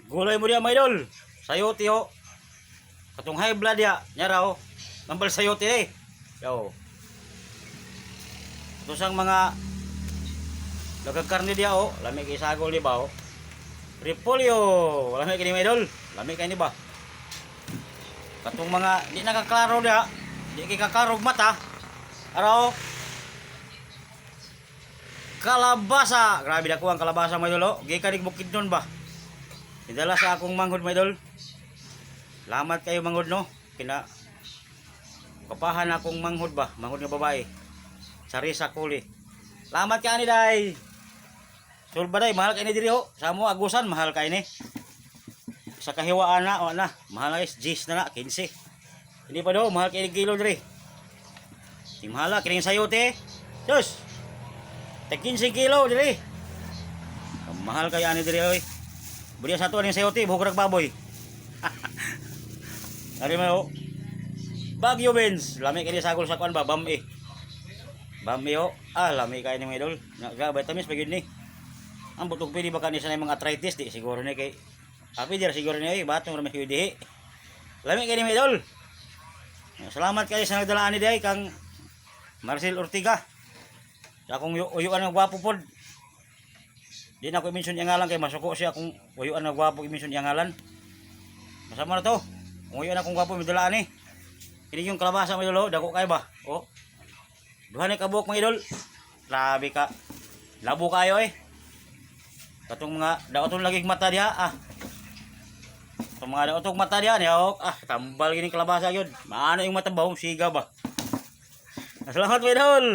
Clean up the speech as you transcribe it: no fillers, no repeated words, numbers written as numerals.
Gulay mo diya mga idol. Sayote ho. Katong high blood ya. Nya raw. Nambal sayote eh. Yo. Ito sang mga lagag karne diya ho. Lami kay sagol di ba ho. Repolyo. Lami kay mga idol. Lami kay ni ba. Katong mga di nakaklaro diya. Di kay kakarog mata. Araw. Kalabasa. Grabe dako ang kalabasa mga idol ho. Gikan ning Bukidnon ba. Idala sa akong manghod mga idol. Lamat kayo manghod no. Kapahan akong manghod ba. Manghod nga babae. Sarisa Kuli. Lamat ka ni day. Sulba day. Mahal kayo ni diri ho. Sa mo agusan. Mahal kayo ni. Sa kahiwaan na. O na. Mahal na guys. Gis na na. 15. Hindi pa do. Mahal kayo ni kilo diri. Di mahala. Kining sayote. Diyos. Tag 15 kilo diri. Mahal kayo ani diri oy. Buriya sa to ning sayote, buhok rag baboy. Ari mo. Bagyo Benz, lami kini sagol sa kuan ba, bami. Bami ho. Lami kay ni mga idol. Naga vitamins pagid ni. Ang butog pili ba kanisa na mga arthritis di siguro ni kay. Tapi dir siguro ni batong ra may dihi. Lami kay ni mga idol. Salamat kayo sa nagdala ani day kang Marcel Ortiga. Sa akong uyuan nga gwapo pod. Di na ko i-mention yung ngalan kay masuko siya kung uyuan na gwapo i-mention yung ngalan. Masama na to. Kung uyuan akong gwapo midulaan eh. Ini yung kalabasa mga idol, dako kayo ba? Oh. Duha ni kabuok mga idol. Labi ka. Labo kayo eh. Katong mga daotong laging mata diha Katong mga daotong mata diha niya tambal gini kalabasa yun. Maano yung mata ba? Siga ba? Salamat mga idol.